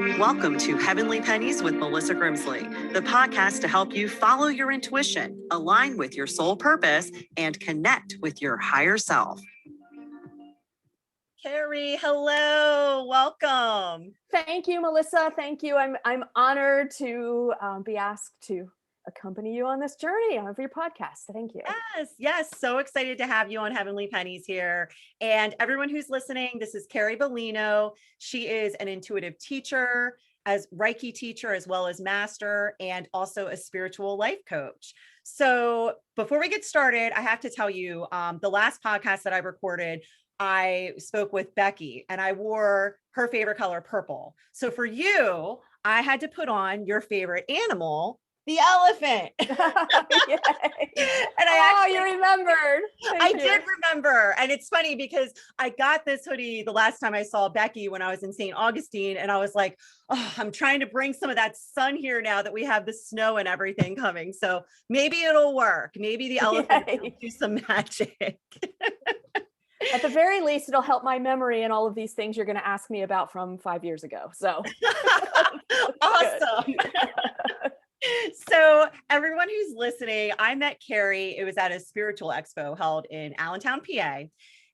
Welcome to Heavenly Pennies with Malissa Grimsley, the podcast to help you follow your intuition, align with your soul purpose, and connect with your higher self. Carrie, hello, welcome. Thank you, Melissa. Thank you. I'm honored to be asked to accompany you on this journey of your podcast. Thank you. Yes. So excited to have you on Heavenly Pennies here. And everyone who's listening, this is Carrie Beleno. She is an intuitive teacher, as Reiki teacher, as well as master, and also a spiritual life coach. So before we get started, I have to tell you, the last podcast that I recorded, I spoke with Becky and I wore her favorite color, purple. So for you, I had to put on your favorite animal, the elephant. And You remembered. I did remember. And it's funny because I got this hoodie the last time I saw Becky when I was in St. Augustine. And I was like, oh, I'm trying to bring some of that sun here now that we have the snow and everything coming. So maybe it'll work. Maybe the elephant will do some magic. At the very least, it'll help my memory and all of these things you're going to ask me about from 5 years ago. So awesome. So everyone who's listening, I met Carrie. It was at a spiritual expo held in Allentown, PA.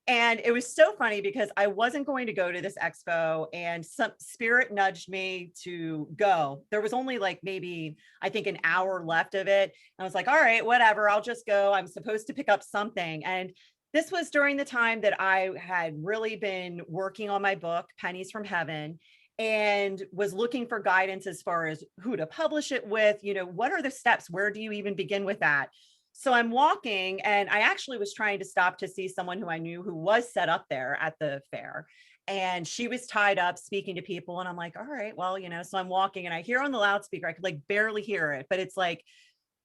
And it was so funny because I wasn't going to go to this expo and some spirit nudged me to go. There was only like maybe, I think, an hour left of it. And I was like, all right, whatever, I'll just go. I'm supposed to pick up something. And this was during the time that I had really been working on my book, Pennies from Heaven, and was looking for guidance as far as who to publish it with, what are the steps? Where do you even begin with that? So I'm walking and I actually was trying to stop to see someone who I knew who was set up there at the fair. And she was tied up speaking to people. And I'm like, all right, well, so I'm walking and I hear on the loudspeaker, I could like barely hear it, but it's like,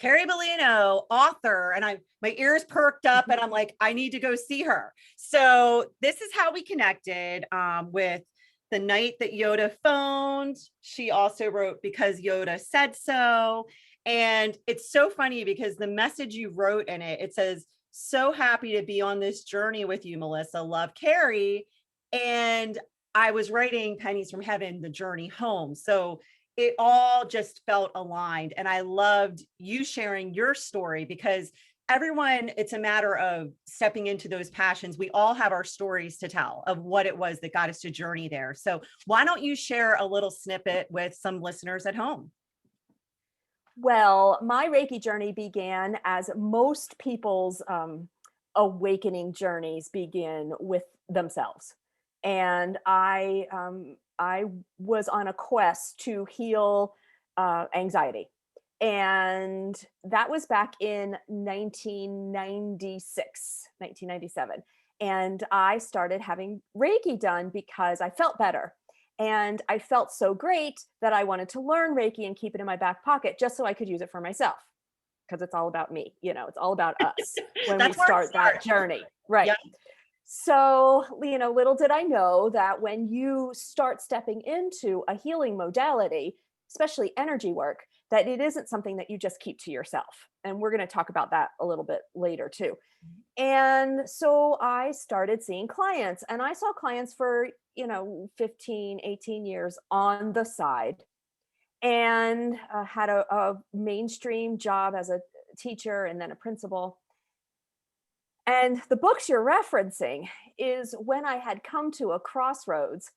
Carrie Beleno, author, and my ears perked up and I'm like, I need to go see her. So this is how we connected with the night that Yoda phoned. She also wrote Because Yoda Said So. And it's so funny because the message you wrote in it, it says, so happy to be on this journey with you, Melissa. Love, Carrie. And I was writing Pennies from Heaven, the journey home. So it all just felt aligned. And I loved you sharing your story because everyone, it's a matter of stepping into those passions. We all have our stories to tell of what it was that got us to journey there. So why don't you share a little snippet with some listeners at home? Well, my Reiki journey began as most people's awakening journeys begin with themselves. And I was on a quest to heal anxiety. And that was back in 1997. And I started having Reiki done because I felt better. And I felt so great that I wanted to learn Reiki and keep it in my back pocket just so I could use it for myself. Because it's all about me, it's all about us when we start that journey. Right. Yep. So, little did I know that when you start stepping into a healing modality, especially energy work, that it isn't something that you just keep to yourself. And we're going to talk about that a little bit later too. And so I started seeing clients and I saw clients for, 15, 18 years on the side and had a mainstream job as a teacher and then a principal. And the books you're referencing is when I had come to a crossroads,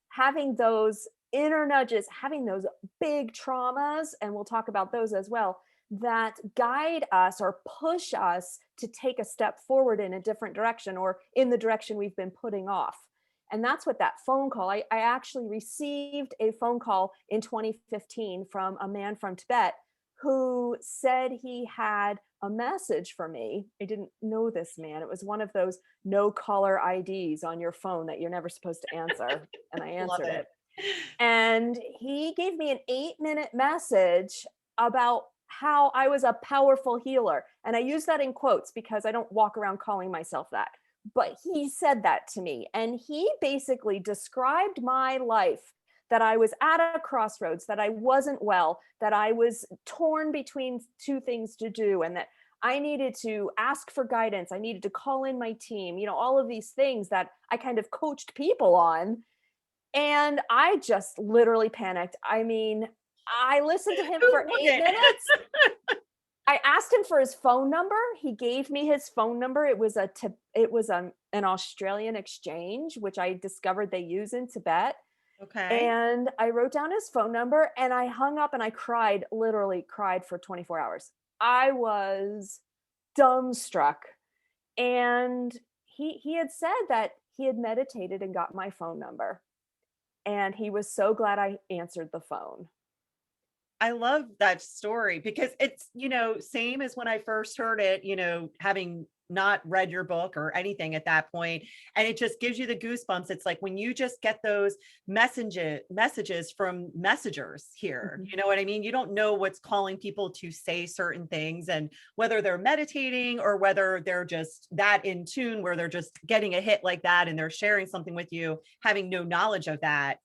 having those inner nudges, having those big traumas, and we'll talk about those as well, that guide us or push us to take a step forward in a different direction or in the direction we've been putting off. And that's what that phone call, I actually received a phone call in 2015 from a man from Tibet who said he had a message for me. I didn't know this man. It was one of those no caller IDs on your phone that you're never supposed to answer. And I answered it. And he gave me an 8-minute message about how I was a powerful healer. And I use that in quotes because I don't walk around calling myself that. But he said that to me. And he basically described my life, that I was at a crossroads, that I wasn't well, that I was torn between two things to do, and that I needed to ask for guidance. I needed to call in my team, all of these things that I kind of coached people on. And I just literally panicked. I mean, I listened to him Who for 8 wouldn't? minutes. I asked him for his phone number. He gave me his phone number. It was an Australian exchange, which I discovered they use in Tibet. Okay. And I wrote down his phone number and I hung up and I cried, literally cried for 24 hours. I was dumbstruck. And he had said that he had meditated and got my phone number. And he was so glad I answered the phone. I love that story because it's, same as when I first heard it, having not read your book or anything at that point, and it just gives you the goosebumps. It's like when you just get those messages from messengers here, Mhm. you know what I mean? You don't know what's calling people to say certain things, and whether they're meditating or whether they're just that in tune where they're just getting a hit like that and they're sharing something with you, having no knowledge of that.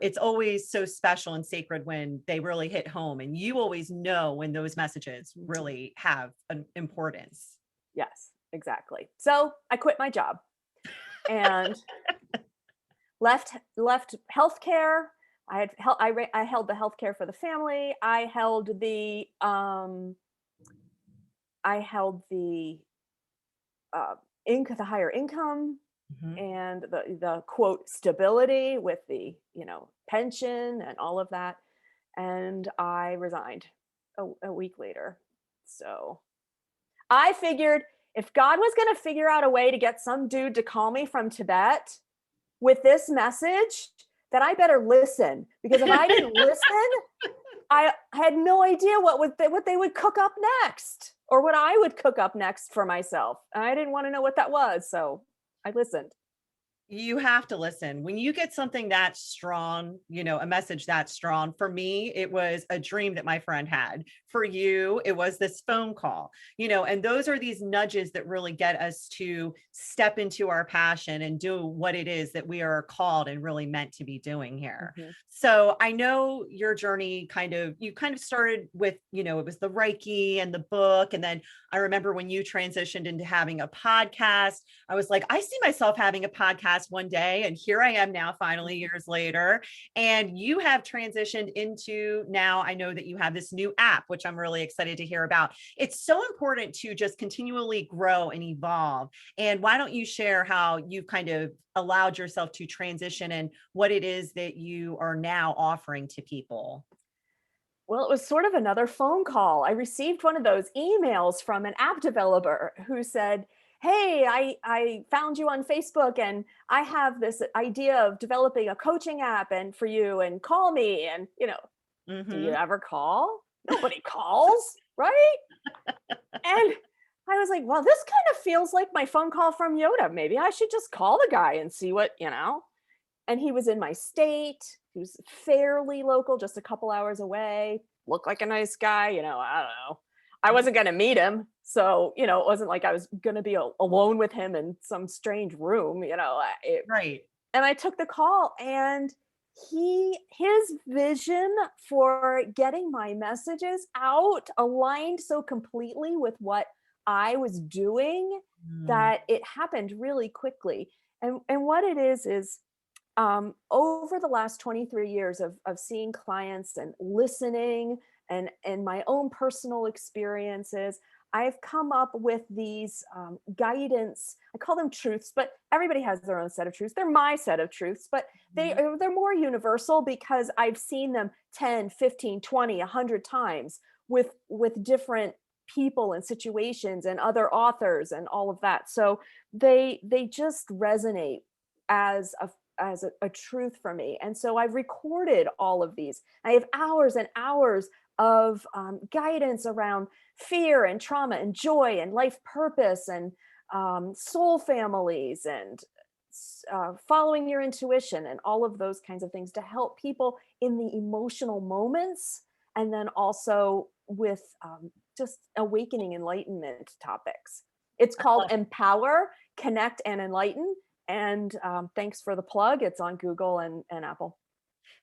It's always so special and sacred when they really hit home, and you always know when those messages Mhm. really have an importance. Yes, exactly. So I quit my job and left healthcare. I held the healthcare for the family. I held the uh, the higher income Mhm. and the quote stability with the pension and all of that. And I resigned a week later. So I figured if God was going to figure out a way to get some dude to call me from Tibet with this message, that I better listen, because if I didn't listen, I had no idea what they would cook up next, or what I would cook up next for myself. I didn't want to know what that was, so I listened. You have to listen. When you get something that strong, a message that strong, for me, it was a dream that my friend had. For you, it was this phone call, and those are these nudges that really get us to step into our passion and do what it is that we are called and really meant to be doing here. Mhm. So I know your journey you kind of started with, it was the Reiki and the book. And then I remember when you transitioned into having a podcast, I was like, I see myself having a podcast one day. And here I am now, finally, years later. And you have transitioned into now, I know that you have this new app, which I'm really excited to hear about. It's so important to just continually grow and evolve. And why don't you share how you've kind of allowed yourself to transition and what it is that you are now offering to people? Well, it was sort of another phone call. I received one of those emails from an app developer who said, "Hey, I found you on Facebook and I have this idea of developing a coaching app and for you, and call me." And, do you Hmm. ever call? Nobody calls, right? And I was like, well, this kind of feels like my phone call from Yoda. Maybe I should just call the guy and see what. And he was in my state. He was fairly local, just a couple hours away. Looked like a nice guy. I don't know. I wasn't going to meet him. So, it wasn't like I was going to be alone with him in some strange room. Right. And I took the call, and his vision for getting my messages out aligned so completely with what I was doing Mm. that it happened really quickly. And what it is over the last 23 years of seeing clients and listening and my own personal experiences, I've come up with these guidance. I call them truths, but everybody has their own set of truths. They're my set of truths, but Mhm. they're more universal because I've seen them 10, 15, 20, 100 times with different people and situations and other authors and all of that. So they just resonate as a truth for me. And so I've recorded all of these. I have hours and hours of guidance around fear and trauma and joy and life purpose and soul families and following your intuition and all of those kinds of things to help people in the emotional moments, and then also with just awakening enlightenment topics. It's called Empower, Connect, and Enlighten. And thanks for the plug. It's on Google and Apple.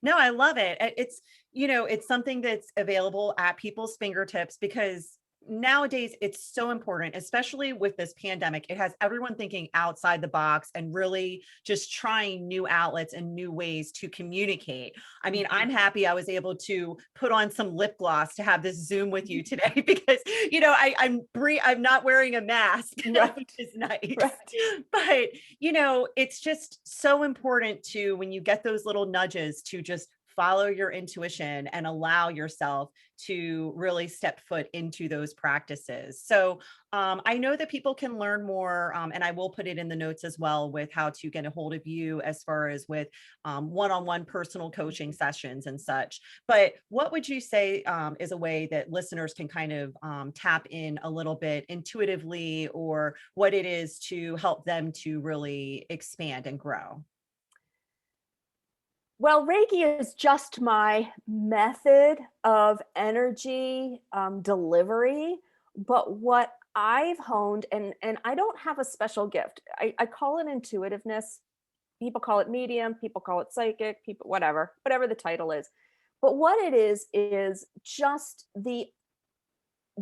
No, I love it. It's, it's something that's available at people's fingertips because nowadays it's so important, especially with this pandemic. It has everyone thinking outside the box and really just trying new outlets and new ways to communicate. I mean, I'm happy I was able to put on some lip gloss to have this Zoom with you today because, I'm not wearing a mask, Right. which is nice. Right. But, it's just so important to, when you get those little nudges, to just follow your intuition and allow yourself to really step foot into those practices. So I know that people can learn more, and I will put it in the notes as well with how to get a hold of you as far as with one-on-one personal coaching sessions and such. But what would you say is a way that listeners can kind of tap in a little bit intuitively, or what it is to help them to really expand and grow? Well, Reiki is just my method of energy delivery. But what I've honed, and I don't have a special gift. I call it intuitiveness. People call it medium, people call it psychic, people, whatever the title is. But what it is just the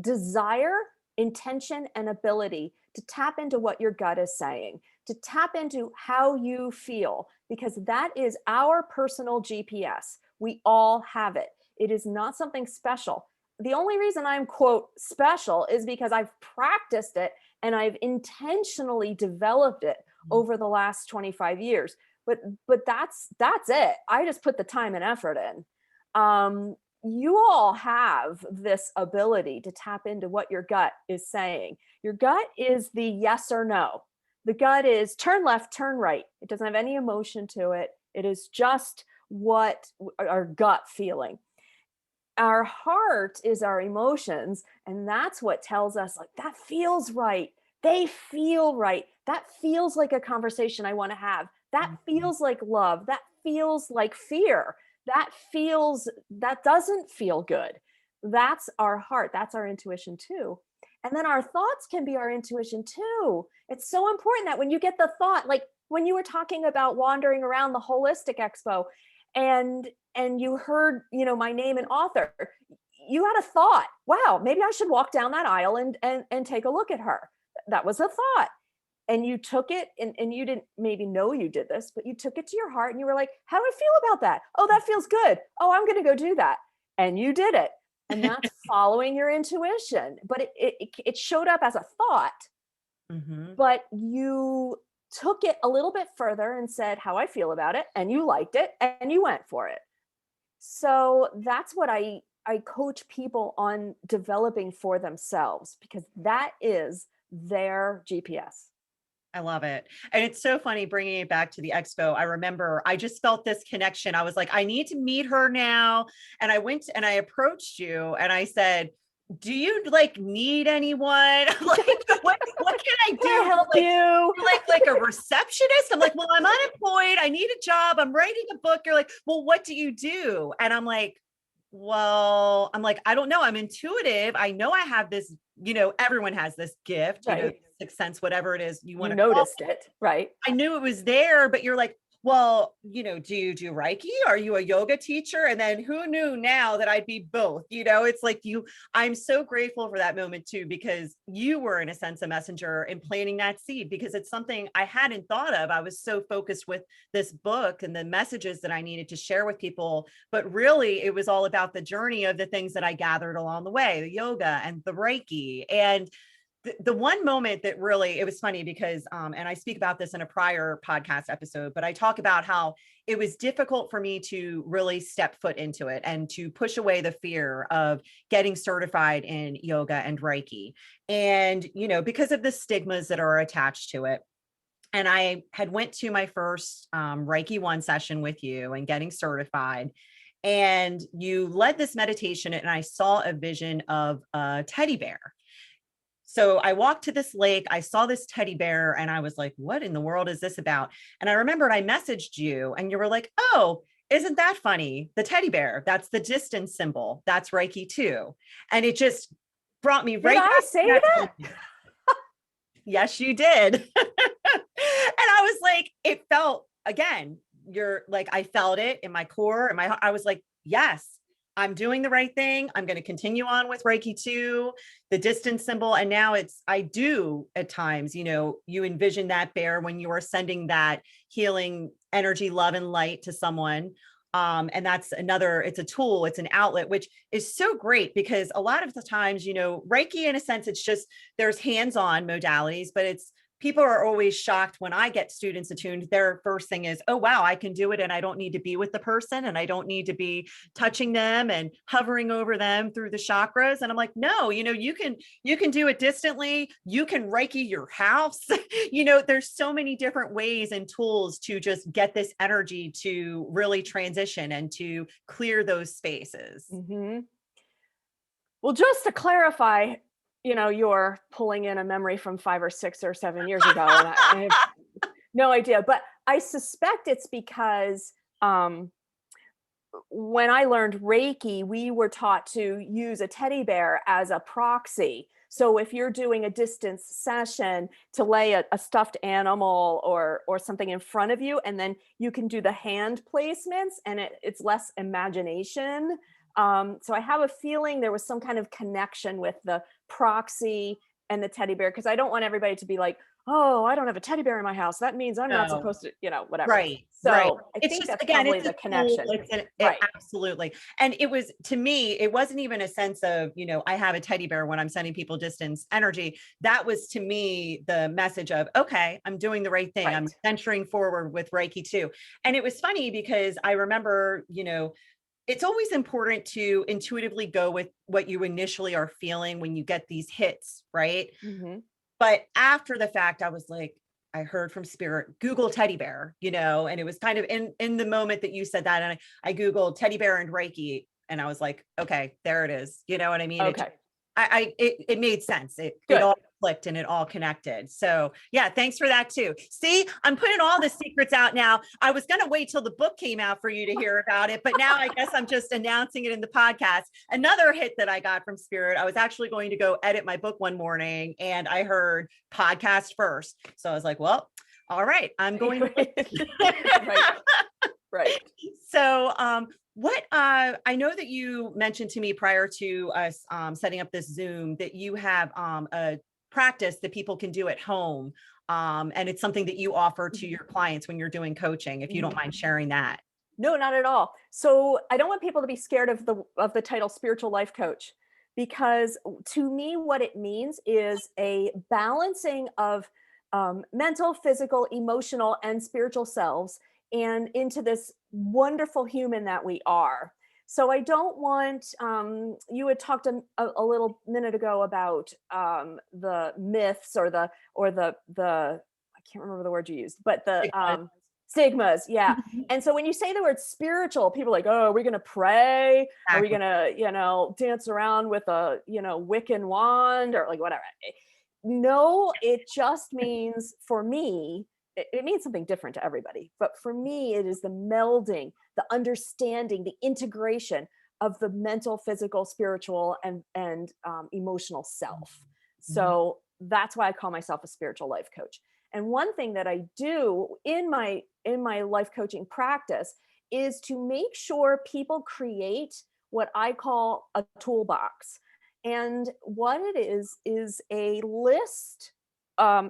desire, intention, and ability to tap into what your gut is saying, to tap into how you feel, because that is our personal GPS. We all have it. It is not something special. The only reason I'm, quote, special is because I've practiced it and I've intentionally developed it over the last 25 years. But that's it. I just put the time and effort in. You all have this ability to tap into what your gut is saying. Your gut is the yes or no. The gut is turn left, turn right. It doesn't have any emotion to it. It is just what our gut feeling. Our heart is our emotions, and that's what tells us, like, that feels right. They feel right. That feels like a conversation I want to have. That feels like love. That feels like fear. That doesn't feel good. That's our heart. That's our intuition too. And then our thoughts can be our intuition too. It's so important that when you get the thought, like when you were talking about wandering around the holistic expo and you heard, my name and author, you had a thought, wow, maybe I should walk down that aisle and take a look at her. That was a thought. And you took it, and you didn't maybe know you did this, but you took it to your heart and you were like, how do I feel about that? Oh, that feels good. Oh, I'm going to go do that. And you did it. And that's following your intuition. But it showed up as a thought, Mhm. but you took it a little bit further and said how I feel about it. And you liked it and you went for it. So that's what I coach people on developing for themselves, because that is their GPS. I love it. And it's so funny bringing it back to the expo. I remember I just felt this connection. I was like, I need to meet her now. And I went and I approached you and I said, do you like need anyone? Like, what can I do? Can I help you? You're like a receptionist. I'm like, well, I'm unemployed. I need a job. I'm writing a book. You're like, well, what do you do? And I'm like, I don't know. I'm intuitive. I know I have this, everyone has this gift, Right. sixth sense, whatever it is you want You to call noticed it. it, right? I knew it was there, but you're like, well, do you do Reiki? Are you a yoga teacher? And then who knew now that I'd be both? It's like I'm so grateful for that moment too, because you were in a sense a messenger in planting that seed, because it's something I hadn't thought of. I was so focused with this book and the messages that I needed to share with people, but really it was all about the journey of the things that I gathered along the way, the yoga and the Reiki. And the one moment that really, it was funny because, and I speak about this in a prior podcast episode, but I talk about how it was difficult for me to really step foot into it and to push away the fear of getting certified in yoga and Reiki. And, because of the stigmas that are attached to it. And I had went to my first Reiki 1 session with you and getting certified. And you led this meditation and I saw a vision of a teddy bear. So I walked to this lake, I saw this teddy bear and I was like, what in the world is this about? And I remembered I messaged you and you were like, oh, isn't that funny? The teddy bear, that's the distance symbol. That's Reiki too. And it just brought me Did right I back say to that? moment. Yes, you did. And I was like, it felt, again, you're like, I felt it in my core and I was like, yes, I'm doing the right thing. I'm going to continue on with Reiki 2, the distance symbol. And now I do at times, you envision that bear when you are sending that healing energy, love, and light to someone. And that's it's a tool, it's an outlet, which is so great because a lot of the times, Reiki, in a sense, it's just, there's hands-on modalities, but people are always shocked when I get students attuned. Their first thing is, oh, wow, I can do it. And I don't need to be with the person and I don't need to be touching them and hovering over them through the chakras. And I'm like, no, you can do it distantly. You can Reiki your house. There's so many different ways and tools to just get this energy to really transition and to clear those spaces. Mm-hmm. Well, just to clarify, you're pulling in a memory from 5 or 6 or 7 years ago, and I have no idea. But I suspect it's because when I learned Reiki, we were taught to use a teddy bear as a proxy. So if you're doing a distance session, to lay a stuffed animal or something in front of you, and then you can do the hand placements, and it's less imagination. So I have a feeling there was some kind of connection with the proxy and the teddy bear, because I don't want everybody to be like, oh, I don't have a teddy bear in my house. That means I'm not supposed to, whatever. Right. So right. I It's think just, that's again, probably it's the connection. Right. Absolutely. And it was, to me, it wasn't even a sense of, I have a teddy bear when I'm sending people distance energy. That was, to me, the message of, okay, I'm doing the right thing. Right. I'm venturing forward with Reiki 2. And it was funny because I remember, it's always important to intuitively go with what you initially are feeling when you get these hits, right? Mm-hmm. But after the fact, I was like, I heard from spirit, Google teddy bear, and it was kind of in the moment that you said that. And I Googled teddy bear and Reiki, and I was like, okay, there it is. You know what I mean? Okay. It made sense. It all clicked and it all connected. So yeah, thanks for that too. See, I'm putting all the secrets out now. I was going to wait till the book came out for you to hear about it, but now I guess I'm just announcing it in the podcast. Another hit that I got from spirit, I was actually going to go edit my book one morning and I heard podcast first. So I was like, well, all right, I'm going to. Right. So, what I know that you mentioned to me prior to us setting up this Zoom that you have a practice that people can do at home, and it's something that you offer to your clients when you're doing coaching. If you don't mind sharing that. No, not at all. So I don't want people to be scared of the title spiritual life coach, because to me, what it means is a balancing of mental, physical, emotional, and spiritual selves, and into this wonderful human that we are. So I don't want, you had talked a little minute ago about the myths or the, I can't remember the word you used, but the stigmas. Yeah. And so when you say the word spiritual, people are like, oh, are we going to pray? Exactly. Are we going to, dance around with a, Wiccan wand or like whatever? No, it just means, for me, it means something different to everybody. But for me, it is the melding, the understanding, the integration of the mental, physical, spiritual, and emotional self. So that's why I call myself a spiritual life coach. And one thing that I do in my life coaching practice is to make sure people create what I call a toolbox. And what it is a list,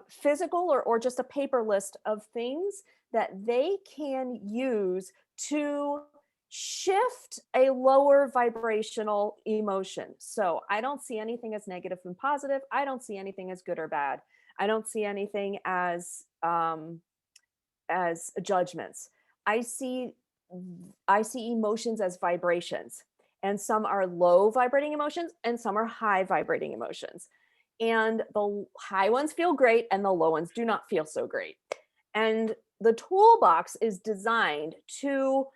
physical or just a paper list of things that they can use to shift a lower vibrational emotion. So I don't see anything as negative and positive. I don't see anything as good or bad. I don't see anything as judgments. I see emotions as vibrations, and some are low vibrating emotions and some are high vibrating emotions. And the high ones feel great and the low ones do not feel so great. And the toolbox is designed to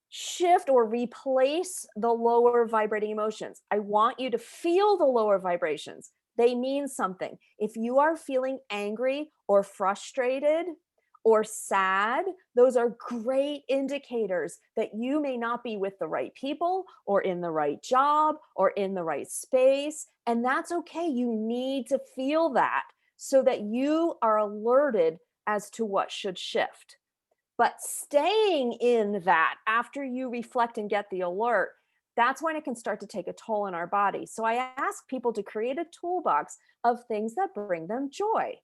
shift or replace the lower vibrating emotions. I want you to feel the lower vibrations. They mean something. If you are feeling angry or frustrated or sad, those are great indicators that you may not be with the right people or in the right job or in the right space. And that's okay. You need to feel that so that you are alerted as to what should shift. But staying in that after you reflect and get the alert, that's when it can start to take a toll on our body. So I ask people to create a toolbox of things that bring them joy.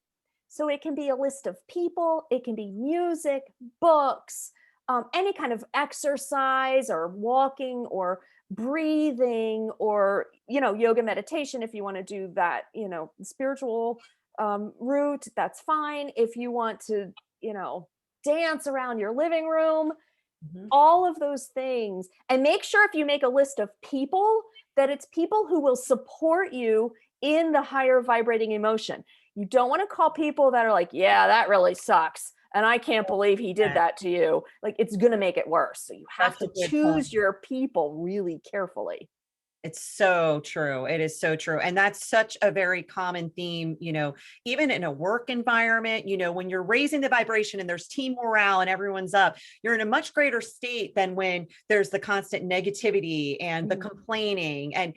So it can be a list of people, it can be music, books, any kind of exercise or walking or breathing, or, yoga meditation if you want to do that, spiritual route, that's fine. If you want to, dance around your living room, Mhm. all of those things. And make sure if you make a list of people, that it's people who will support you in the higher vibrating emotion. You don't want to call people that are like, yeah, that really sucks, and I can't believe he did Yeah, that to you. Like, it's going to make it worse. So you have that's a to good point. choose your people really carefully. It's so true. It is so true. And that's such a very common theme, even in a work environment, when you're raising the vibration and there's team morale and everyone's up, you're in a much greater state than when there's the constant negativity and the Mhm. complaining. And,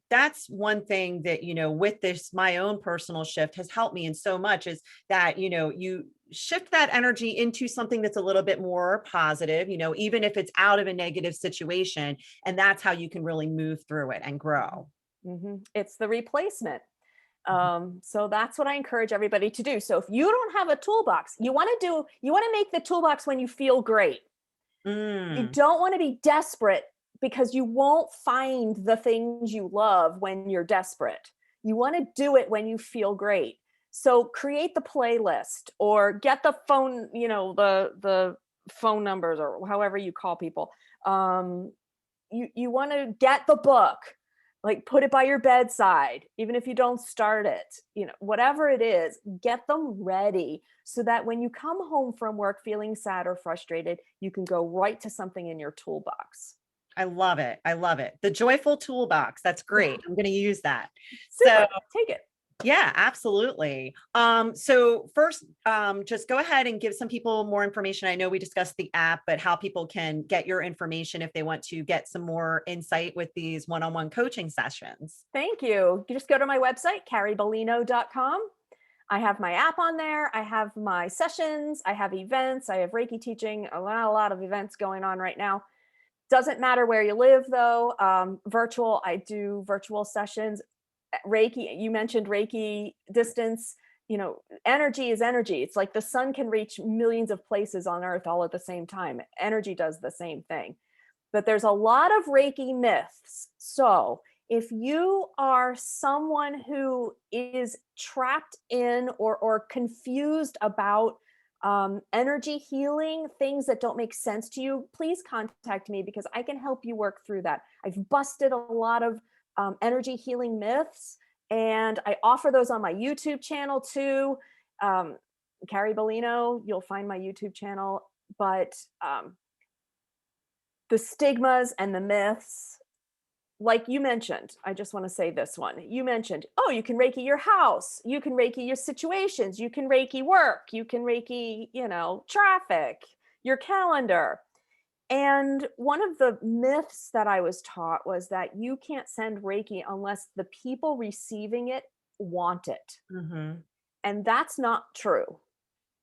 that's one thing that, with this, my own personal shift has helped me in so much is that, you shift that energy into something that's a little bit more positive, even if it's out of a negative situation. And that's how you can really move through it and grow. It's the replacement. Mhm. So that's what I encourage everybody to do. So if you don't have a toolbox, you want to make the toolbox when you feel great. You Mm, don't want to be desperate, because you won't find the things you love when you're desperate. You want to do it when you feel great. So create the playlist, or get the phone, the phone numbers, or however you call people. Um, you want to get the book, like put it by your bedside, even if you don't start it, whatever it is, get them ready, so that when you come home from work feeling sad or frustrated, you can go right to something in your toolbox. I love it. I love it. The joyful toolbox. That's Yeah, great. I'm going to use that. So super, take it. yeah, absolutely. So first, just go ahead and give some people more information. I know we discussed the app, but how people can get your information if they want to get some more insight with these one-on-one coaching sessions. Thank you. You just go to my website, carriebeleno.com. I have my app on there. I have my sessions. I have events. I have Reiki teaching. A lot of events going on right now. Doesn't matter where you live, though. Virtual, I do virtual sessions. Reiki, you mentioned Reiki distance. Energy is energy. It's like the sun can reach millions of places on Earth all at the same time. Energy does the same thing. But there's a lot of Reiki myths. So if you are someone who is trapped in, or confused about energy healing, things that don't make sense to you, please contact me, because I can help you work through that. I've busted a lot of energy healing myths, and I offer those on my YouTube channel too. Um, Carrie Beleno, you'll find my YouTube channel. But the stigmas and the myths, like you mentioned, I just want to say this one. You mentioned, oh, you can Reiki your house, you can Reiki your situations, you can Reiki work, you can Reiki, traffic, your calendar. And one of the myths that I was taught was that you can't send Reiki unless the people receiving it want it. Mm-hmm. And that's not true.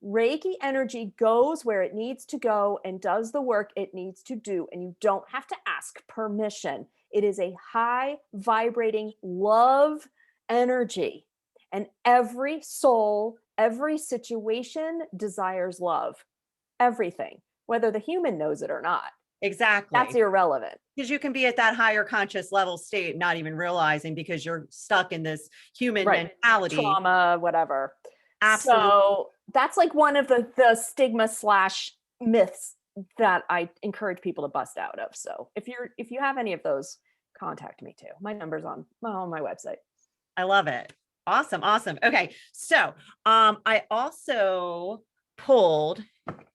Reiki energy goes where it needs to go and does the work it needs to do. And you don't have to ask permission. It is a high vibrating love energy. And every soul, every situation desires love. Everything, whether the human knows it or not. That's Exactly. irrelevant. Because you can be at that higher conscious level state, not even realizing because you're stuck in this human Right. mentality. Trauma, whatever. Absolutely. So that's like one of the stigma slash myths that I encourage people to bust out of. So if you have any of those, contact me too. My number's on my website. I love it. Awesome. Awesome. Okay. So I also pulled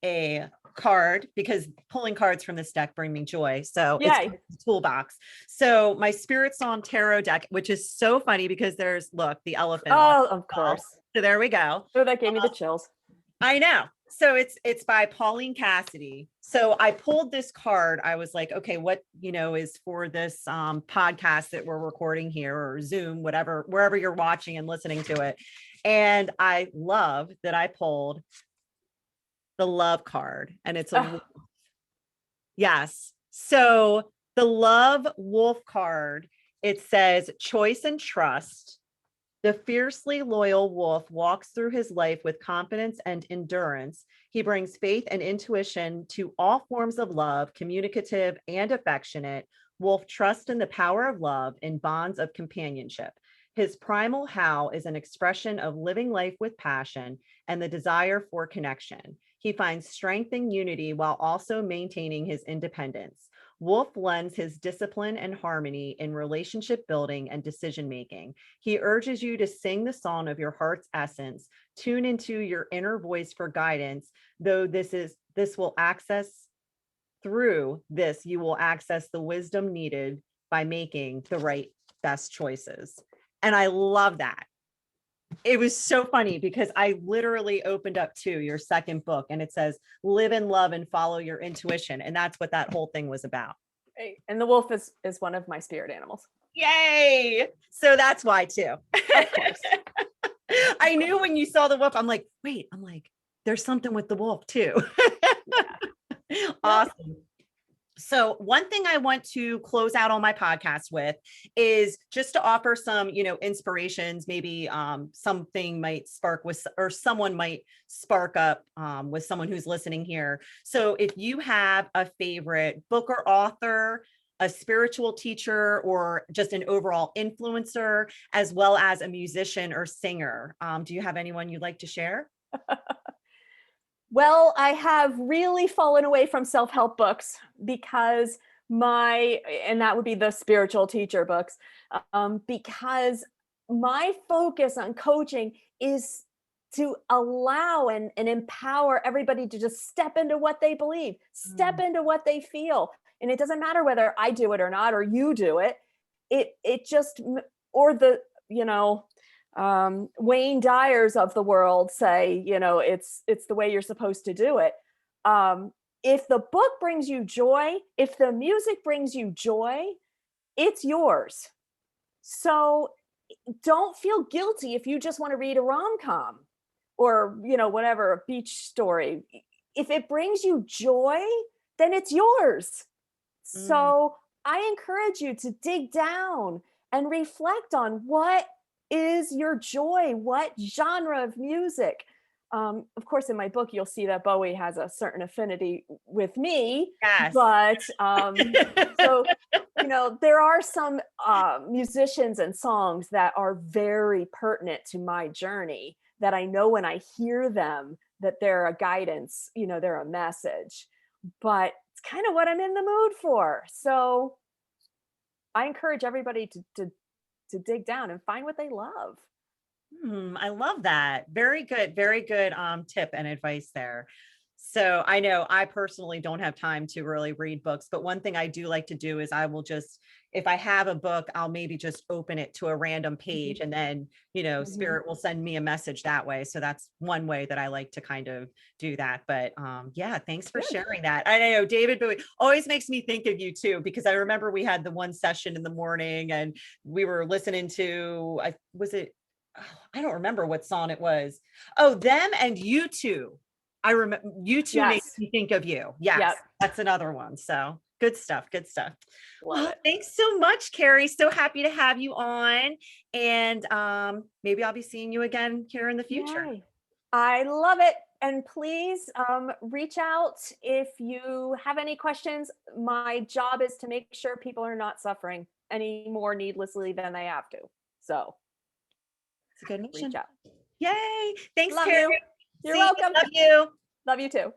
a card because pulling cards from this deck bring me joy. So it's Yay. a toolbox. So my Spirit Psalm Tarot deck, which is so funny because look, the elephant on Oh, it of as well. course. So there we go. Oh, that gave me the chills. I know. So it's by Pauline Cassidy. So I pulled this card. I was like, okay, what, is for this podcast that we're recording here, or Zoom, whatever, wherever you're watching and listening to it. And I love that I pulled the love card, and it's a Oh, yes. So The love wolf card, it says choice and trust. The fiercely loyal wolf walks through his life with confidence and endurance. He brings faith and intuition to all forms of love, communicative and affectionate. Wolf trusts in the power of love in bonds of companionship. His primal howl is an expression of living life with passion and the desire for connection. He finds strength and unity while also maintaining his independence. Wolf lends his discipline and harmony in relationship building and decision making. He urges you to sing the song of your heart's essence, tune into your inner voice for guidance, though this will access through this, you will access the wisdom needed by making the right best choices. And I love that. It was so funny because I literally opened up to your second book and it says, live in love and follow your intuition. And that's what that whole thing was about. And the wolf is one of my spirit animals. Yay. So that's why too. Of course. I knew when you saw the wolf, I'm like, wait, there's something with the wolf too. Yeah. Awesome. So one thing I want to close out on my podcast with is just to offer some, inspirations, maybe something might spark with, or someone might spark up with someone who's listening here. So if you have a favorite book or author, a spiritual teacher, or just an overall influencer, as well as a musician or singer, do you have anyone you'd like to share? Well, I have really fallen away from self-help books because and that would be the spiritual teacher books, because my focus on coaching is to allow and empower everybody to just step into what they believe, step into what they feel. And it doesn't matter whether I do it or not, or you do it. It just, or the, Wayne Dyers of the world say, it's the way you're supposed to do it. If the book brings you joy, if the music brings you joy, it's yours. So don't feel guilty if you just want to read a rom-com or, whatever, a beach story. If it brings you joy, then it's yours. So I encourage you to dig down and reflect on what is your joy, what genre of music. Of course, in my book, you'll see that Bowie has a certain affinity with me. Yes. But so, there are some musicians and songs that are very pertinent to my journey that I know when I hear them, that they're a guidance, they're a message. But it's kind of what I'm in the mood for. So I encourage everybody to dig down and find what they love. I love that. Very good tip and advice there. So I know I personally don't have time to really read books, but one thing I do like to do is I will just, if I have a book, I'll maybe just open it to a random page and then, Spirit will send me a message that way. So that's one way that I like to kind of do that. But yeah, thanks for sharing that. I know David Bowie always makes me think of you too, because I remember we had the one session in the morning and we were listening to, I don't remember what song it was. Oh, them and U2. I remember U2 makes me think of you. Yes, yep. That's another one. So good stuff. Well, thanks so much, Carrie. So happy to have you on. And maybe I'll be seeing you again here in the future. Yay. I love it. And please reach out if you have any questions. My job is to make sure people are not suffering any more needlessly than they have to. So it's a good mission. Reach out. Yay. Thanks, Love Carrie. you. You're welcome. Love you. Love you too.